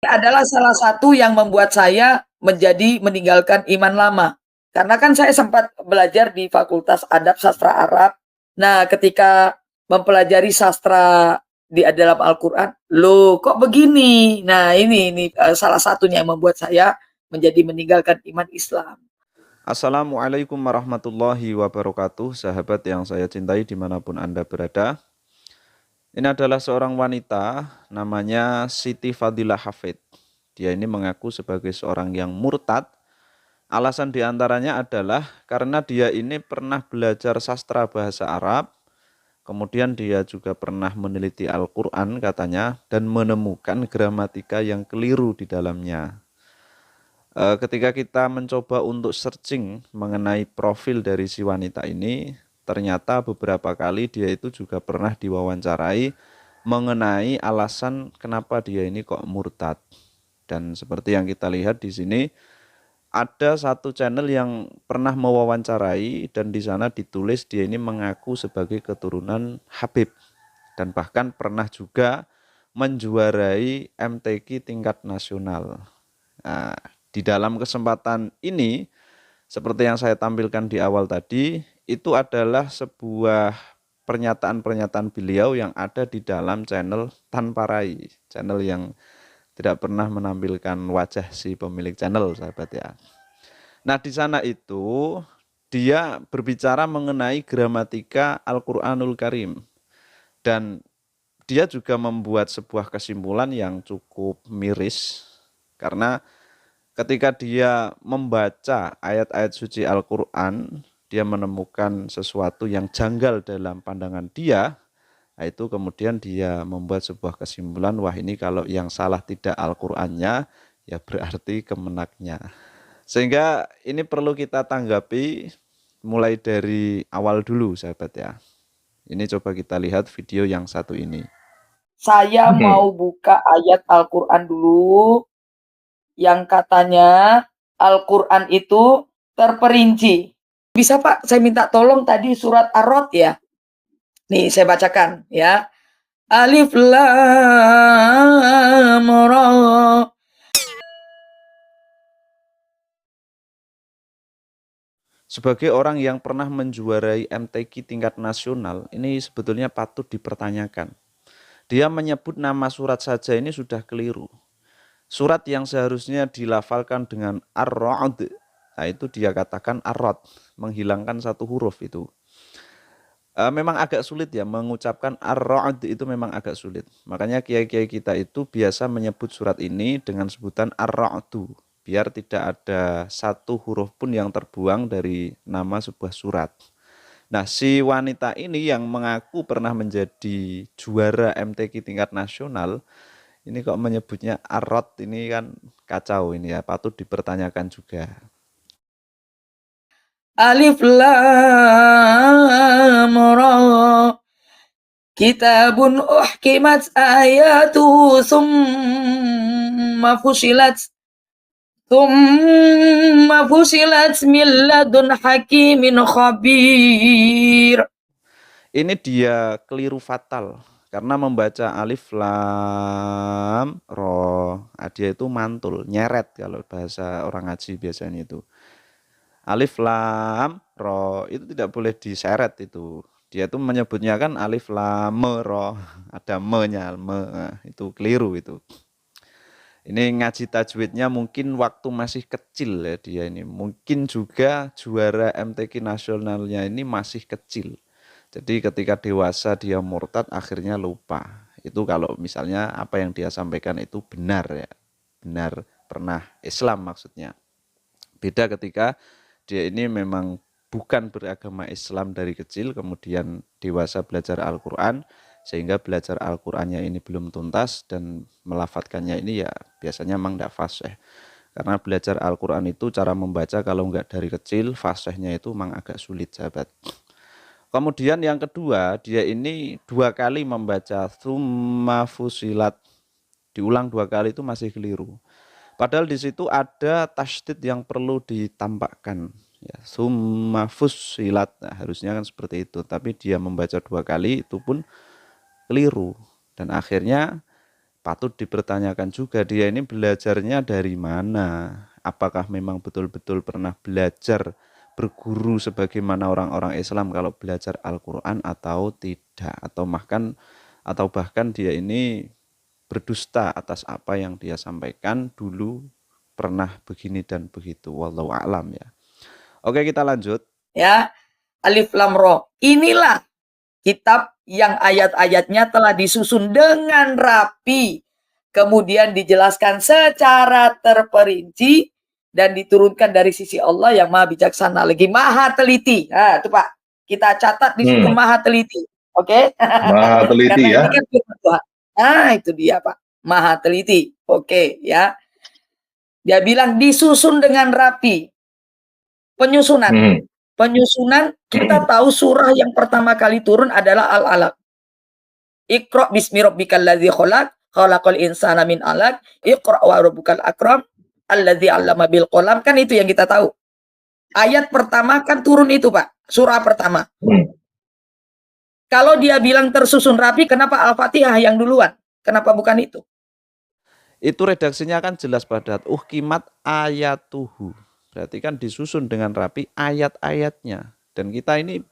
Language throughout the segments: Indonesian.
Adalah salah satu yang membuat saya menjadi meninggalkan iman lama. Karena kan saya sempat belajar di Fakultas Adab Sastra Arab. Nah, ketika mempelajari sastra di dalam Al-Quran, loh kok begini? Nah, ini salah satunya yang membuat saya menjadi meninggalkan iman Islam. Assalamualaikum warahmatullahi wabarakatuh, sahabat yang saya cintai dimanapun Anda berada. Ini adalah seorang wanita, namanya Siti Fadilah Hafid. Dia ini mengaku sebagai seorang yang murtad. Alasan diantaranya adalah karena dia ini pernah belajar sastra bahasa Arab, kemudian dia juga pernah meneliti Al-Quran katanya, dan menemukan gramatika yang keliru di dalamnya. Ketika kita mencoba untuk searching mengenai profil dari si wanita ini, ternyata beberapa kali dia itu juga pernah diwawancarai mengenai alasan kenapa dia ini kok murtad. Dan seperti yang kita lihat di sini, ada satu channel yang pernah mewawancarai dan di sana ditulis dia ini mengaku sebagai keturunan Habib dan bahkan pernah juga menjuarai MTQ tingkat nasional. Nah, di dalam kesempatan ini, seperti yang saya tampilkan di awal tadi, itu adalah sebuah pernyataan-pernyataan beliau yang ada di dalam channel Tanpa Rai, channel yang tidak pernah menampilkan wajah si pemilik channel, sahabat ya. Nah, di sana itu dia berbicara mengenai gramatika Al-Qur'anul Karim dan dia juga membuat sebuah kesimpulan yang cukup miris karena ketika dia membaca ayat-ayat suci Al-Quran, dia menemukan sesuatu yang janggal dalam pandangan dia, itu kemudian dia membuat sebuah kesimpulan, wah ini kalau yang salah tidak Al-Qurannya, ya berarti kemenaknya. Sehingga ini perlu kita tanggapi mulai dari awal dulu sahabat ya. Ini coba kita lihat video yang satu ini. Saya mau buka ayat Al-Quran dulu yang katanya Al-Quran itu terperinci. Bisa Pak, saya minta tolong tadi surat Ar-Rod ya. Nih saya bacakan ya. Alif lam ra. Sebagai orang yang pernah menjuarai MTQ tingkat nasional, ini sebetulnya patut dipertanyakan. Dia menyebut nama surat saja ini sudah keliru. Surat yang seharusnya dilafalkan dengan Ar-Ra'd, nah itu dia katakan Ar-Rad, menghilangkan satu huruf itu. Memang agak sulit ya mengucapkan Ar-Ra'd, itu memang agak sulit. Makanya kiai-kiai kita itu biasa menyebut surat ini dengan sebutan Ar-Ra'du, biar tidak ada satu huruf pun yang terbuang dari nama sebuah surat. Nah, si wanita ini yang mengaku pernah menjadi juara MTQ tingkat nasional, ini kok menyebutnya Ar-Rad, ini kan kacau ini ya, patut dipertanyakan juga. Alif lam ra. Kitabun uhkimat ayatu summa fusilat min ladun hakimin khabir. Ini dia keliru fatal karena membaca alif lam ro. Dia itu mantul, nyeret kalau bahasa orang ngaji biasanya itu. Alif lam ro itu tidak boleh diseret itu. Dia itu menyebutnya kan alif lam ro, ada me-nya, me. Itu keliru itu. Ini ngaji tajwidnya mungkin waktu masih kecil ya dia ini. Mungkin juga juara MTQ nasionalnya ini masih kecil. Jadi ketika dewasa dia murtad akhirnya lupa. Itu kalau misalnya apa yang dia sampaikan itu benar ya. Benar pernah Islam maksudnya. Beda ketika dia ini memang bukan beragama Islam dari kecil, kemudian dewasa belajar Al-Quran, sehingga belajar Al-Qurannya ini belum tuntas dan melafatkannya ini ya biasanya memang tidak fasih. Karena belajar Al-Quran itu cara membaca kalau enggak dari kecil, fasihnya itu memang agak sulit sahabat. Kemudian yang kedua, dia ini dua kali membaca Tsumma Fusilat. Diulang dua kali itu masih keliru. Padahal di situ ada tasydid yang perlu ditampakkan. Ya, Tsumma Fusilat. Nah, harusnya kan seperti itu. Tapi dia membaca dua kali itu pun keliru. Dan akhirnya patut dipertanyakan juga dia ini belajarnya dari mana. Apakah memang betul-betul pernah belajar berguru sebagaimana orang-orang Islam kalau belajar Al-Quran atau tidak. Atau bahkan dia ini berdusta atas apa yang dia sampaikan dulu pernah begini dan begitu. Wallahu a'lam ya. Oke, kita lanjut. Ya, Alif Lam Ra. Inilah kitab yang ayat-ayatnya telah disusun dengan rapi, kemudian dijelaskan secara terperinci dan diturunkan dari sisi Allah yang Maha Bijaksana lagi Maha Teliti. Nah, itu Pak, kita catat di situ Maha Teliti. Oke? Maha teliti Karena ya. ini kan firman Tuhan. Nah, itu dia Pak, Maha Teliti. Oke, ya. Dia bilang disusun dengan rapi. Penyusunan. Penyusunan, kita tahu surah yang pertama kali turun adalah Al-Alaq. Iqra bismi rabbikal ladzi khalaq, khalaqal insana min 'alaq, iqra wa rabbukal akram, alladzi 'allama bil qalam. Kan itu yang kita tahu. Ayat pertama kan turun itu, Pak. Surah pertama. Kalau dia bilang tersusun rapi, kenapa Al-Fatihah yang duluan? Kenapa bukan itu? Itu redaksinya kan jelas pada uhkimat ayatuhu. Berarti kan disusun dengan rapi ayat-ayatnya. Dan kita ini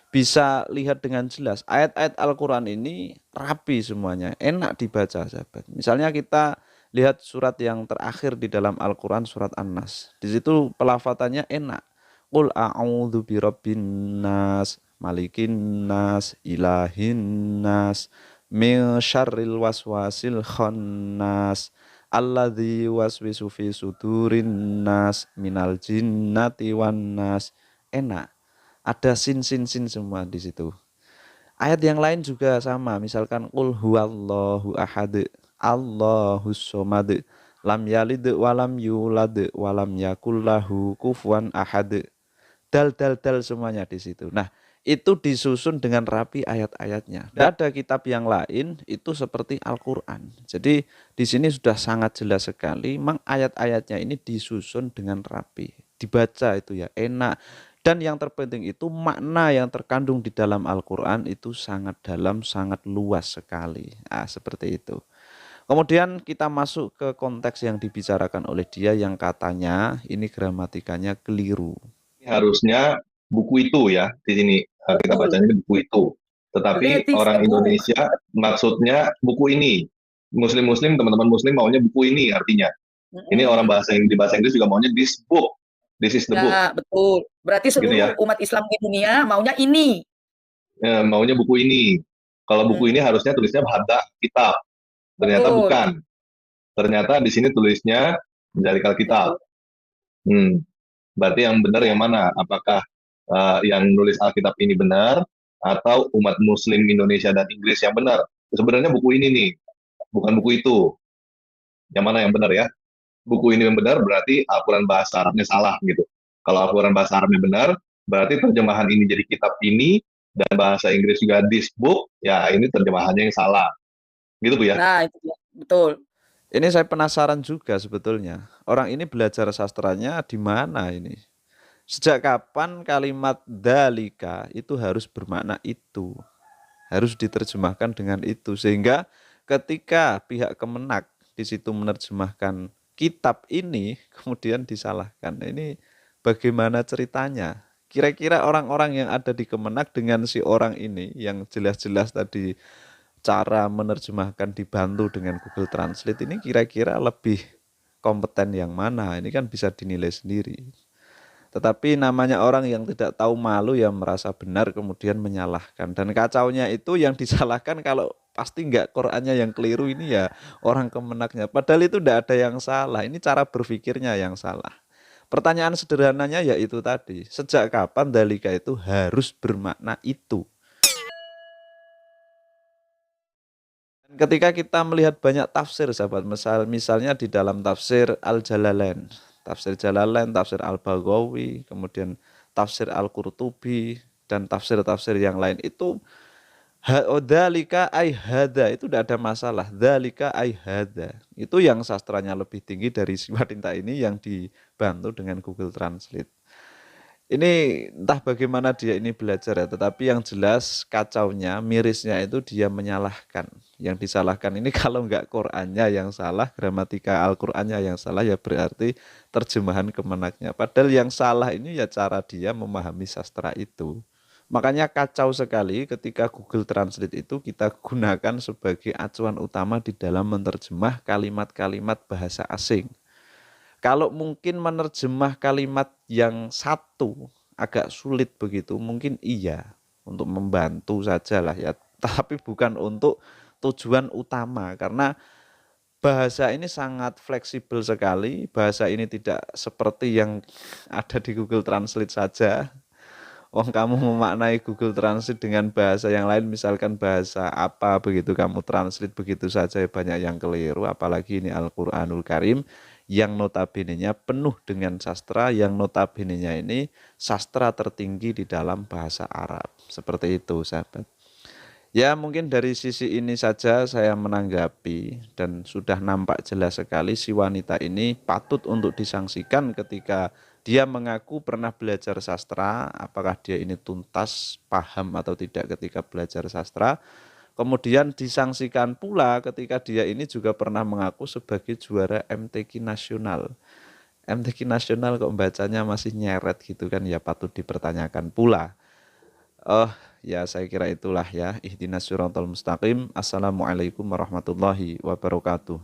bisa lihat dengan jelas. Ayat-ayat Al-Quran ini rapi semuanya. Enak dibaca, sahabat. Misalnya kita lihat surat yang terakhir di dalam Al-Quran, surat An-Nas. Di situ pelafatannya enak. Qul a'udzu birabbin nas, malikin nas, ilahin nas, min syarril waswasil khannas, alladzi waswisu fi sudurin nas, minal jinnati wan nas. Enak. Ada sin semua di situ. Ayat yang lain juga sama, misalkan qul huwallahu ahad, Allahus somad, lam yalid walam yulad walam yakul lahu kufuwan ahad. Dal semuanya di situ. Nah, itu disusun dengan rapi ayat-ayatnya. Dan ada kitab yang lain itu seperti Al-Qur'an. Jadi di sini sudah sangat jelas sekali, memang ayat-ayatnya ini disusun dengan rapi. Dibaca itu ya enak. Dan yang terpenting itu makna yang terkandung di dalam Al-Quran itu sangat dalam, sangat luas sekali. Nah, seperti itu. Kemudian kita masuk ke konteks yang dibicarakan oleh dia yang katanya ini gramatikanya keliru. Harusnya buku itu ya, di sini kita bacanya buku itu. Tetapi orang Indonesia maksudnya buku ini. Muslim-muslim, teman-teman muslim maunya buku ini artinya. Ini orang di bahasa Inggris juga maunya this book. This is the book. Ya, betul. Berarti seluruh Gitu ya. umat Islam di dunia maunya ini. Maunya buku ini. Kalau buku ini harusnya tulisnya hadza kitab. Ternyata Betul. bukan. Ternyata di sini tulisnya Dzalikal kitab. Berarti yang benar yang mana? Apakah yang nulis Alkitab ini benar atau umat Muslim Indonesia dan Inggris yang benar? Sebenarnya buku ini nih, bukan buku itu. Yang mana yang benar ya? Buku ini yang benar berarti Al-Quran bahasa Arabnya salah gitu. Kalau Al-Quran bahasa Arabnya benar, berarti terjemahan ini jadi kitab ini dan bahasa Inggris juga this book, ya ini terjemahannya yang salah. Gitu Bu ya? Nah, itu betul. Ini saya penasaran juga sebetulnya. Orang ini belajar sastranya di mana ini? Sejak kapan kalimat dalika itu harus bermakna itu? Harus diterjemahkan dengan itu. Sehingga ketika pihak Kemenak di situ menerjemahkan kitab ini kemudian disalahkan. Ini bagaimana ceritanya? Kira-kira orang-orang yang ada di Kemenak dengan si orang ini yang jelas-jelas tadi cara menerjemahkan dibantu dengan Google Translate ini kira-kira lebih kompeten yang mana? Ini kan bisa dinilai sendiri. Tetapi namanya orang yang tidak tahu malu ya merasa benar kemudian menyalahkan. Dan kacaunya itu yang disalahkan kalau pasti enggak Qur'annya yang keliru ini ya orang Kemenaknya. Padahal itu tidak ada yang salah. Ini cara berpikirnya yang salah. Pertanyaan sederhananya yaitu tadi. Sejak kapan dalika itu harus bermakna itu? Ketika kita melihat banyak tafsir sahabat, misalnya di dalam tafsir Al-Jalalain, tafsir Jalalain, tafsir Al-Baghawi, kemudian tafsir Al-Qurtubi dan tafsir-tafsir yang lain itu dzalika ai hada itu tidak ada masalah. Dzalika ai hada. Itu yang sastranya lebih tinggi dari si wanita ini yang dibantu dengan Google Translate. Ini entah bagaimana dia ini belajar ya, tetapi yang jelas kacaunya, mirisnya itu dia menyalahkan. Yang disalahkan ini kalau nggak Qur'annya yang salah, gramatika Al-Qur'annya yang salah, ya berarti terjemahan kemenaknya. Padahal yang salah ini ya cara dia memahami sastra itu. Makanya kacau sekali ketika Google Translate itu kita gunakan sebagai acuan utama di dalam menerjemah kalimat-kalimat bahasa asing. Kalau mungkin menerjemah kalimat yang satu agak sulit begitu, mungkin iya untuk membantu saja lah ya, tapi bukan untuk tujuan utama karena bahasa ini sangat fleksibel sekali. Bahasa ini tidak seperti yang ada di Google Translate saja. Wong kamu memaknai Google Translate dengan bahasa yang lain, misalkan bahasa apa begitu kamu translate begitu saja, ya banyak yang keliru. Apalagi ini Al-Quranul Karim yang notabene-nya penuh dengan sastra, yang notabene-nya ini sastra tertinggi di dalam bahasa Arab. Seperti itu, sahabat. Ya mungkin dari sisi ini saja saya menanggapi dan sudah nampak jelas sekali si wanita ini patut untuk disangsikan ketika dia mengaku pernah belajar sastra, apakah dia ini tuntas paham atau tidak ketika belajar sastra. Kemudian disangsikan pula ketika dia ini juga pernah mengaku sebagai juara MTQ nasional. MTQ nasional kok bacanya masih nyeret gitu kan, ya patut dipertanyakan pula. Oh, ya saya kira itulah ya. Ihdinas siratal mustaqim. Assalamualaikum warahmatullahi wabarakatuh.